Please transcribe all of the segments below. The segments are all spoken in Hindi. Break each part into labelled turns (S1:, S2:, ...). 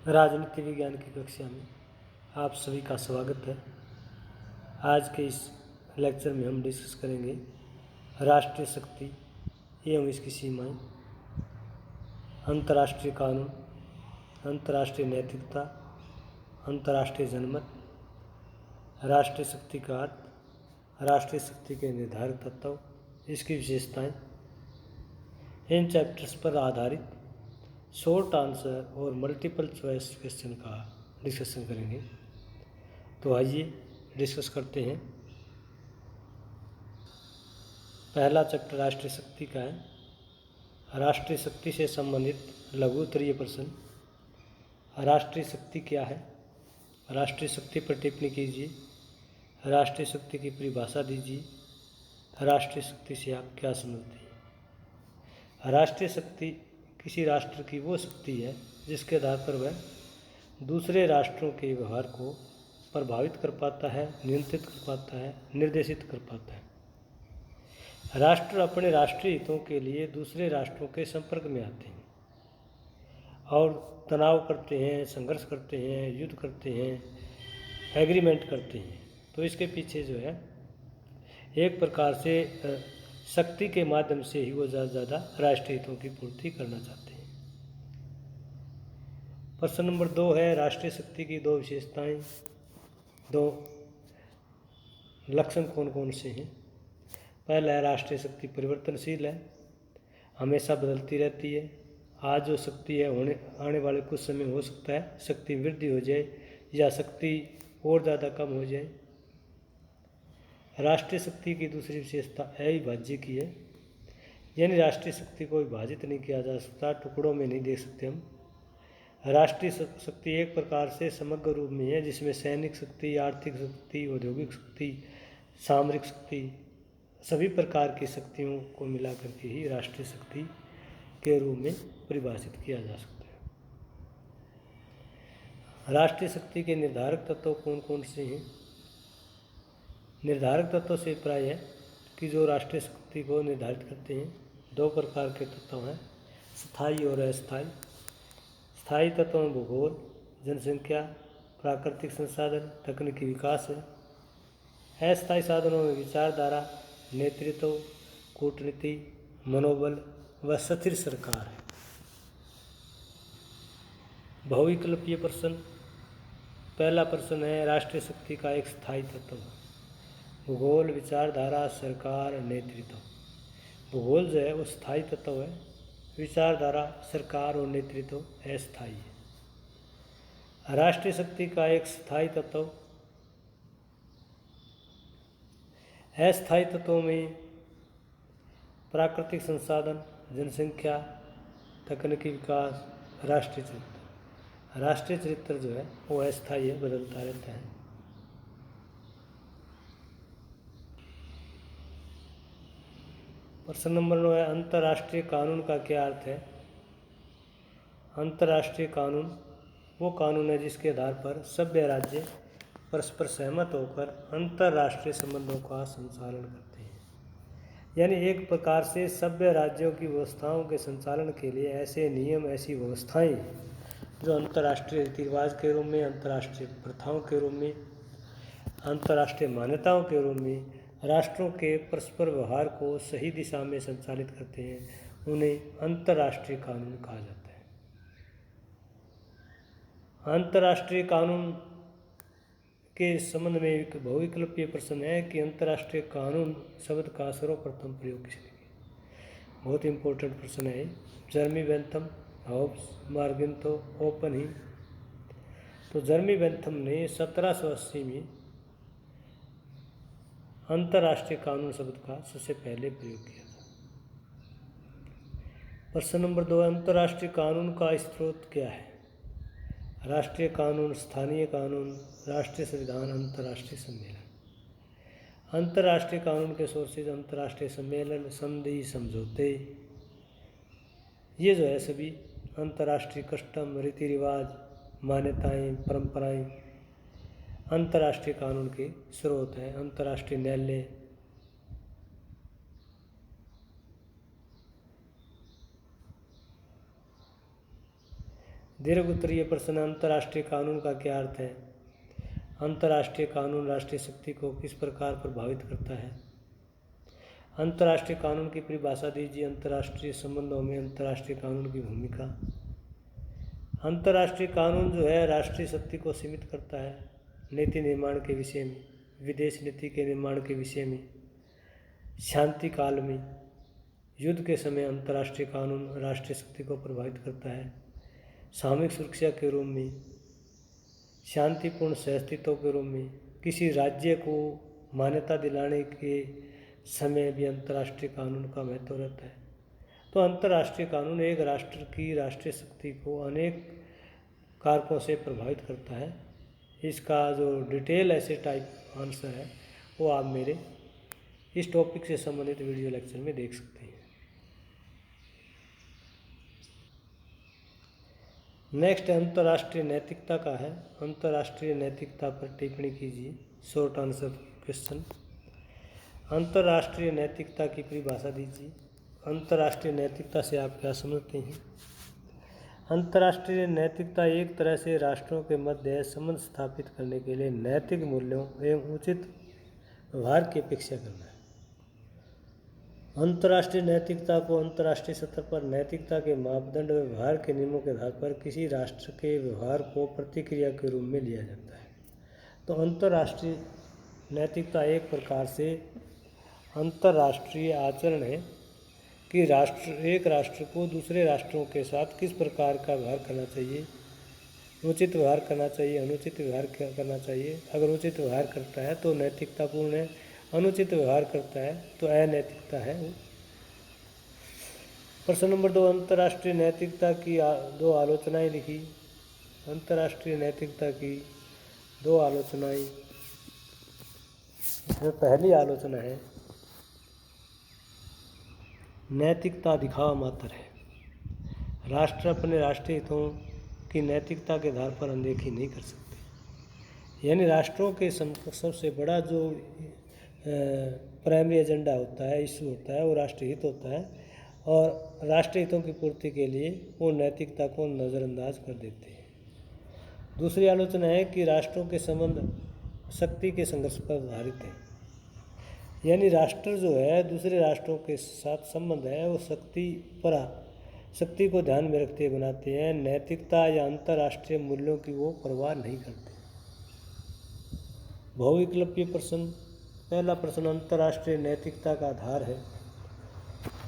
S1: राजनीति विज्ञान की कक्षा में आप सभी का स्वागत है। आज के इस लेक्चर में हम डिस्कस करेंगे राष्ट्रीय शक्ति एवं इसकी सीमाएं, अंतर्राष्ट्रीय कानून, अंतर्राष्ट्रीय नैतिकता, अंतर्राष्ट्रीय जनमत, राष्ट्रीय शक्ति का अर्थ, राष्ट्रीय शक्ति के निर्धारक तत्व, इसकी विशेषताएं। इन चैप्टर्स पर आधारित शॉर्ट आंसर और मल्टीपल चॉइस क्वेश्चन का डिस्कशन करेंगे। तो आइए डिस्कस करते हैं। पहला चैप्टर राष्ट्रीय शक्ति का है। राष्ट्रीय शक्ति से संबंधित लघु उत्तरीय प्रश्न। राष्ट्रीय शक्ति क्या है? राष्ट्रीय शक्ति पर टिप्पणी कीजिए। राष्ट्रीय शक्ति की परिभाषा दीजिए। राष्ट्रीय शक्ति से आप क्या समझते हैं? राष्ट्रीय शक्ति किसी राष्ट्र की वो शक्ति है जिसके आधार पर वह दूसरे राष्ट्रों के व्यवहार को प्रभावित कर पाता है, नियंत्रित कर पाता है, निर्देशित कर पाता है। राष्ट्र अपने राष्ट्रीय हितों के लिए दूसरे राष्ट्रों के संपर्क में आते हैं और तनाव करते हैं, संघर्ष करते हैं, युद्ध करते हैं, एग्रीमेंट करते हैं। तो इसके पीछे जो है एक प्रकार से शक्ति के माध्यम से ही वो ज़्यादा से ज़्यादा राष्ट्रीय हितों की पूर्ति करना चाहते हैं। प्रश्न नंबर 2 है राष्ट्रीय शक्ति की दो विशेषताएं, दो लक्षण कौन कौन से हैं? पहला है राष्ट्रीय शक्ति परिवर्तनशील है, हमेशा बदलती रहती है। आज जो शक्ति है आने वाले कुछ समय हो सकता है शक्ति वृद्धि हो जाए या शक्ति और ज़्यादा कम हो जाए। राष्ट्रीय शक्ति की दूसरी विशेषता अविभाज्य की है, यानी राष्ट्रीय शक्ति को विभाजित नहीं किया जा सकता, टुकड़ों में नहीं देख सकते हम। राष्ट्रीय शक्ति एक प्रकार से समग्र रूप में है जिसमें सैनिक शक्ति, आर्थिक शक्ति, औद्योगिक शक्ति, सामरिक शक्ति, सभी प्रकार की शक्तियों को मिला करके ही राष्ट्रीय शक्ति के रूप में परिभाषित किया जा सकता है। राष्ट्रीय शक्ति के निर्धारक तत्व कौन कौन से हैं? निर्धारक तत्व से प्राय है कि जो राष्ट्रीय शक्ति को निर्धारित करते हैं दो प्रकार के तत्व हैं, स्थायी और अस्थायी। स्थायी तत्वों में भूगोल, जनसंख्या, प्राकृतिक संसाधन, तकनीकी विकास है। अस्थायी साधनों में विचारधारा, नेतृत्व, कूटनीति, मनोबल व स्थिर सरकार है। बहुविकल्पीय प्रश्न। पहला प्रश्न है राष्ट्रीय शक्ति का एक स्थायी तत्व। भूगोल, विचारधारा, सरकार, नेतृत्व। भूगोल जो है वो स्थायी तत्व है, विचारधारा, सरकार और नेतृत्व अस्थायी है। राष्ट्रीय शक्ति का एक स्थायी तत्व। अस्थायी तत्वों में प्राकृतिक संसाधन, जनसंख्या, तकनीकी विकास, राष्ट्रीय चरित्र। राष्ट्रीय चरित्र जो है वो अस्थायी है, बदलता रहता है। प्रश्न नंबर 9 है अंतर्राष्ट्रीय कानून का क्या अर्थ है? अंतर्राष्ट्रीय कानून वो कानून है जिसके आधार पर सभ्य राज्य परस्पर सहमत होकर अंतर्राष्ट्रीय संबंधों का संचालन करते हैं। यानी एक प्रकार से सभ्य राज्यों की व्यवस्थाओं के संचालन के लिए ऐसे नियम, ऐसी व्यवस्थाएं जो अंतर्राष्ट्रीय रीति रिवाज के रूप में, अंतर्राष्ट्रीय प्रथाओं के रूप में, अंतर्राष्ट्रीय मान्यताओं के रूप में राष्ट्रों के परस्पर व्यवहार को सही दिशा में संचालित करते हैं, उन्हें अंतर्राष्ट्रीय कानून कहा जाता है। अंतर्राष्ट्रीय कानून के संबंध में एक बहुविकल्पीय प्रश्न है कि अंतर्राष्ट्रीय कानून शब्द का सर्वप्रथम प्रयोग किसने किया? बहुत इंपॉर्टेंट प्रश्न है। जर्मी बेंथम, हॉब्स, मार्गेंतो, ओपन ही। तो जर्मी बेंथम ने 1780 में अंतर्राष्ट्रीय कानून शब्द का सबसे पहले प्रयोग किया था। प्रश्न नंबर 2 अंतर्राष्ट्रीय कानून का स्रोत क्या है? राष्ट्रीय कानून, स्थानीय कानून, राष्ट्रीय संविधान, अंतर्राष्ट्रीय सम्मेलन। अंतर्राष्ट्रीय कानून के सोर्सेज अंतर्राष्ट्रीय सम्मेलन, संधि, समझौते, ये जो है सभी अंतर्राष्ट्रीय कस्टम, रीति रिवाज, मान्यताएं, परंपराएं अंतर्राष्ट्रीय कानून के स्रोत हैं। अंतर्राष्ट्रीय न्यायालय, दीर्घ उत्तरीय प्रश्न, अंतर्राष्ट्रीय कानून का क्या अर्थ है? अंतर्राष्ट्रीय कानून राष्ट्रीय शक्ति को किस प्रकार प्रभावित करता है? अंतर्राष्ट्रीय कानून की परिभाषा दीजिए। अंतर्राष्ट्रीय संबंधों में अंतर्राष्ट्रीय कानून की भूमिका। अंतर्राष्ट्रीय कानून जो है राष्ट्रीय शक्ति को सीमित करता है। नीति निर्माण के विषय में, विदेश नीति के निर्माण के विषय में, शांति काल में, युद्ध के समय अंतर्राष्ट्रीय कानून राष्ट्रीय शक्ति को प्रभावित करता है। सामूहिक सुरक्षा के रूप में, शांतिपूर्ण सहअस्तित्व के रूप में, किसी राज्य को मान्यता दिलाने के समय भी अंतर्राष्ट्रीय कानून का महत्व रहता है। तो अंतर्राष्ट्रीय कानून एक राष्ट्र की राष्ट्रीय शक्ति को अनेक कारकों से प्रभावित करता है। इसका जो डिटेल ऐसे टाइप आंसर है वो आप मेरे इस टॉपिक से संबंधित वीडियो लेक्चर में देख सकते हैं। नेक्स्ट अंतर्राष्ट्रीय नैतिकता का है। अंतर्राष्ट्रीय नैतिकता पर टिप्पणी कीजिए। Short answer question. अंतर्राष्ट्रीय नैतिकता की परिभाषा दीजिए। अंतर्राष्ट्रीय नैतिकता से आप क्या समझते हैं? अंतर्राष्ट्रीय नैतिकता एक तरह से राष्ट्रों के मध्य संबंध स्थापित करने के लिए नैतिक मूल्यों एवं उचित व्यवहार की अपेक्षा करना है। अंतर्राष्ट्रीय नैतिकता को अंतर्राष्ट्रीय स्तर पर नैतिकता के मापदंड व व्यवहार के नियमों के आधार पर किसी राष्ट्र के व्यवहार को प्रतिक्रिया के रूप में लिया जाता है। तो अंतर्राष्ट्रीय नैतिकता एक प्रकार से अंतर्राष्ट्रीय आचरण है कि एक राष्ट्र को दूसरे राष्ट्रों के साथ किस प्रकार का व्यवहार करना चाहिए, उचित व्यवहार करना चाहिए, अनुचित व्यवहार करना चाहिए। अगर उचित व्यवहार करता है तो नैतिकतापूर्ण है, अनुचित व्यवहार करता है तो अनैतिकता है। प्रश्न नंबर 2, अंतर्राष्ट्रीय नैतिकता की दो आलोचनाएं लिखी। अंतर्राष्ट्रीय नैतिकता की दो आलोचनाएं। इसमें पहली आलोचना है, नैतिकता दिखावा मात्र है। राष्ट्र अपने राष्ट्रीय हितों की नैतिकता के आधार पर अनदेखी नहीं कर सकते। यानी राष्ट्रों के सबसे बड़ा जो प्राइमरी एजेंडा होता है, इशू होता है, वो राष्ट्रीय हित होता है और राष्ट्रीय हितों की पूर्ति के लिए वो नैतिकता को नज़रअंदाज कर देते हैं। दूसरी आलोचना है कि राष्ट्रों के संबंध शक्ति के संघर्ष पर आधारित है। यानी राष्ट्र जो है दूसरे राष्ट्रों के साथ संबंध है वो शक्ति को ध्यान में रखते हुए बनाते हैं। नैतिकता या अंतर्राष्ट्रीय मूल्यों की वो परवाह नहीं करते। बहुविकल्पीय प्रश्न। पहला प्रश्न, अंतर्राष्ट्रीय नैतिकता का आधार है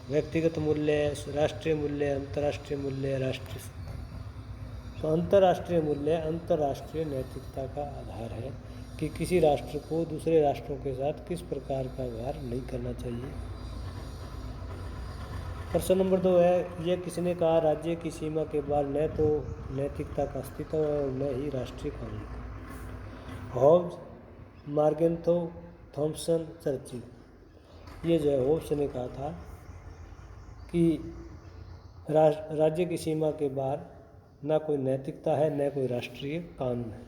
S1: व्यक्तिगत मूल्य, राष्ट्रीय मूल्य, अंतर्राष्ट्रीय मूल्य, राष्ट्रीय शक्ति। तो अंतर्राष्ट्रीय मूल्य अंतर्राष्ट्रीय नैतिकता का आधार है कि किसी राष्ट्र को दूसरे राष्ट्रों के साथ किस प्रकार का व्यवहार नहीं करना चाहिए। प्रश्न नंबर 2 है, यह किसने कहा? राज्य की सीमा के बाहर न तो नैतिकता का अस्तित्व है और न ही राष्ट्रीय कानून का। Hobbes, Morgenthau, Thomson, Churchill. ये जो है होब्स ने कहा था कि राज्य की सीमा के बाहर न कोई नैतिकता है न कोई राष्ट्रीय कानून है।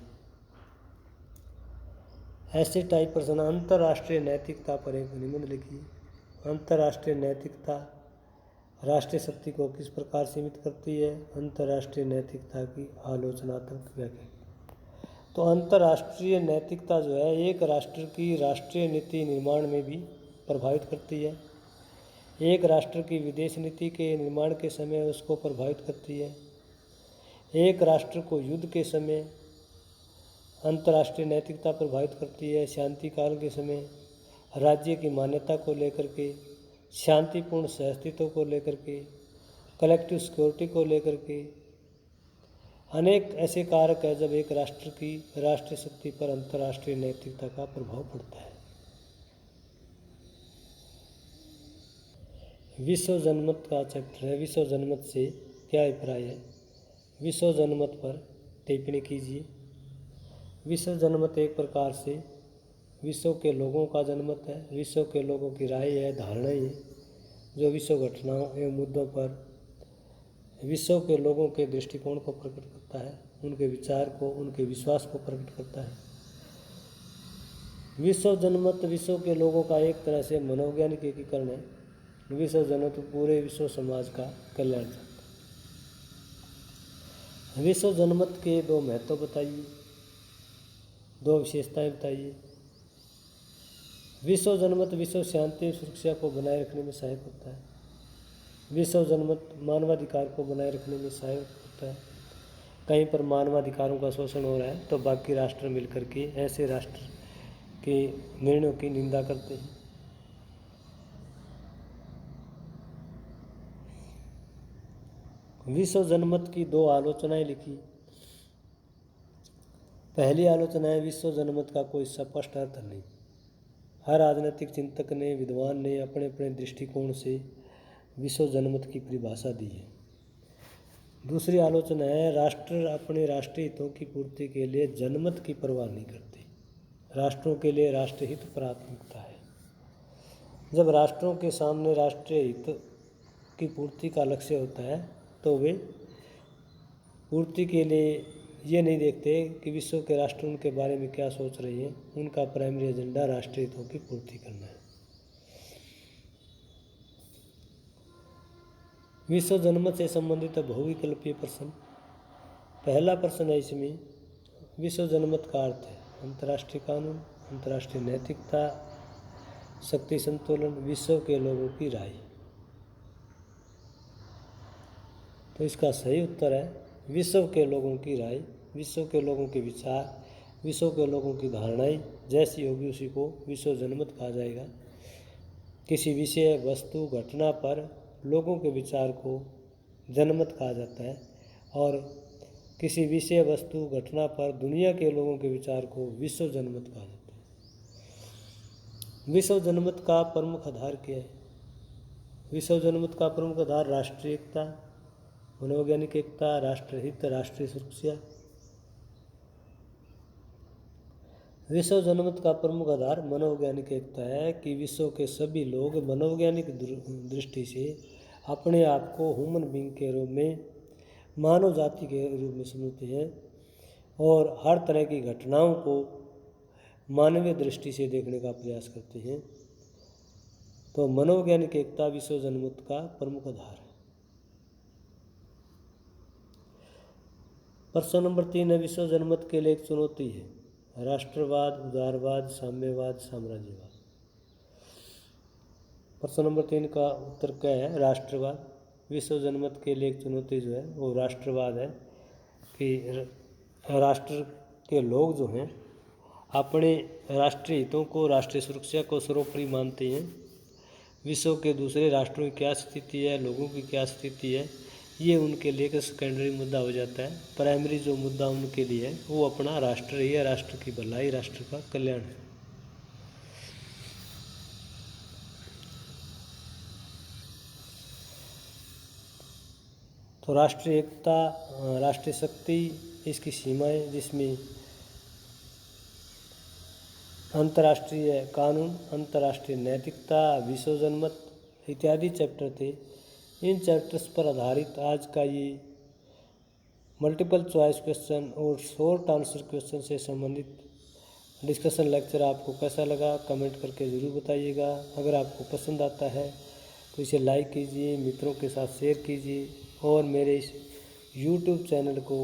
S1: ऐसे टाइप प्रश्न। अंतर्राष्ट्रीय नैतिकता पर एक निबंध लिखिए। अंतर्राष्ट्रीय नैतिकता राष्ट्रीय शक्ति को किस प्रकार सीमित करती है? अंतर्राष्ट्रीय नैतिकता की आलोचनात्मक व्याख्या। तो अंतर्राष्ट्रीय नैतिकता जो है एक राष्ट्र की राष्ट्रीय नीति निर्माण में भी प्रभावित करती है। एक राष्ट्र की विदेश नीति के निर्माण के समय उसको प्रभावित करती है। एक राष्ट्र को युद्ध के समय अंतर्राष्ट्रीय नैतिकता प्रभावित करती है। शांति काल के समय राज्य की मान्यता को लेकर के, शांतिपूर्ण सहअस्तित्व को लेकर के, कलेक्टिव सिक्योरिटी को लेकर के अनेक ऐसे कारक है जब एक राष्ट्र की राष्ट्रीय शक्ति पर अंतर्राष्ट्रीय नैतिकता का प्रभाव पड़ता है। विश्व जनमत का चैप्टर है। विश्व जनमत से क्या अभिप्राय है? विश्व जनमत पर टिप्पणी कीजिए। विश्व जनमत एक प्रकार से विश्व के लोगों का जनमत है। विश्व के लोगों की राय है, धारणाएं हैं जो विश्व घटनाओं एवं मुद्दों पर विश्व के लोगों के दृष्टिकोण को प्रकट करता है, उनके विचार को, उनके विश्वास को प्रकट करता है। विश्व जनमत विश्व के लोगों का एक तरह से मनोवैज्ञानिक एकीकरण है। विश्व जनमत पूरे विश्व समाज का कल्याण चाहता विश्व जनमत के दो महत्व बताइए, दो विशेषताएं बताइए। विश्व जनमत विश्व शांति और सुरक्षा को बनाए रखने में सहायक होता है। विश्व जनमत मानवाधिकार को बनाए रखने में सहायक होता है। कहीं पर मानवाधिकारों का शोषण हो रहा है तो बाकी राष्ट्र मिलकर के ऐसे राष्ट्र के निर्णयों की निंदा करते हैं। विश्व जनमत की दो आलोचनाएं लिखी। पहली आलोचना है, विश्व जनमत का कोई स्पष्ट अर्थ नहीं। हर राजनीतिक चिंतक ने, विद्वान ने अपने अपने दृष्टिकोण से विश्व जनमत की परिभाषा दी है। दूसरी आलोचना है, राष्ट्र अपने राष्ट्रीय हितों की पूर्ति के लिए जनमत की परवाह नहीं करते। राष्ट्रों के लिए राष्ट्रहित प्राथमिकता है। जब राष्ट्रों के सामने राष्ट्रीय हित की पूर्ति का लक्ष्य होता है तो वे पूर्ति के लिए ये नहीं देखते कि विश्व के राष्ट्र उनके बारे में क्या सोच रहे हैं। उनका प्राइमरी एजेंडा राष्ट्रीय हितों की पूर्ति करना है। विश्व जनमत से संबंधित बहुविकल्पीय प्रश्न। पहला प्रश्न है इसमें, विश्व जनमत का अर्थ है अंतर्राष्ट्रीय कानून, अंतर्राष्ट्रीय नैतिकता, शक्ति संतुलन, विश्व के लोगों की राय। तो इसका सही उत्तर है विश्व के लोगों की राय, विश्व के लोगों के विचार, विश्व के लोगों की धारणाएं जैसी होगी उसी को विश्व जनमत कहा जाएगा। किसी विषय, वस्तु, घटना पर लोगों के विचार को जनमत कहा जाता है और किसी विषय, वस्तु, घटना पर दुनिया के लोगों के विचार को विश्व जनमत कहा जाता है। विश्व जनमत का प्रमुख आधार क्या है? विश्व जनमत का प्रमुख आधार राष्ट्रीय एकता, मनोवैज्ञानिक एकता, राष्ट्रहित, राष्ट्रीय सुरक्षा। विश्व जनमत का प्रमुख आधार मनोवैज्ञानिक एकता है कि विश्व के सभी लोग मनोवैज्ञानिक दृष्टि से अपने आप को ह्यूमन बीइंग के रूप में, मानव जाति के रूप में समझते हैं और हर तरह की घटनाओं को मानवीय दृष्टि से देखने का प्रयास करते हैं। तो मनोवैज्ञानिक एकता विश्व जनमत का प्रमुख आधार है। प्रश्न नंबर 3 है, विश्व जनमत के लिए एक चुनौती है, राष्ट्रवाद, उदारवाद, साम्यवाद, साम्राज्यवाद। प्रश्न नंबर 3 का उत्तर क्या है? राष्ट्रवाद। विश्व जनमत के लिए एक चुनौती जो है वो राष्ट्रवाद है कि राष्ट्र के लोग जो हैं अपने राष्ट्रीय हितों को, राष्ट्रीय सुरक्षा को सर्वोपरि मानते हैं। विश्व के दूसरे राष्ट्रों की क्या स्थिति है, लोगों की क्या स्थिति है, ये उनके लिए एक सेकेंडरी मुद्दा हो जाता है। प्राइमरी जो मुद्दा उनके लिए है वो अपना राष्ट्र ही है, राष्ट्र की भलाई, राष्ट्र का कल्याण है। तो राष्ट्रीय एकता, राष्ट्रीय शक्ति, इसकी सीमाएं जिसमें अंतर्राष्ट्रीय कानून, अंतर्राष्ट्रीय नैतिकता, विश्व जनमत इत्यादि चैप्टर थे। इन चैप्टर्स पर आधारित आज का ये मल्टीपल चॉइस क्वेश्चन और शॉर्ट आंसर क्वेश्चन से संबंधित डिस्कशन लेक्चर आपको कैसा लगा कमेंट करके ज़रूर बताइएगा। अगर आपको पसंद आता है तो इसे लाइक कीजिए, मित्रों के साथ शेयर कीजिए और मेरे इस YouTube चैनल को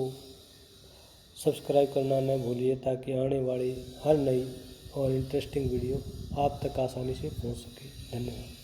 S1: सब्सक्राइब करना न भूलिए ताकि आने वाली हर नई और इंटरेस्टिंग वीडियो आप तक आसानी से पहुंच सके। धन्यवाद।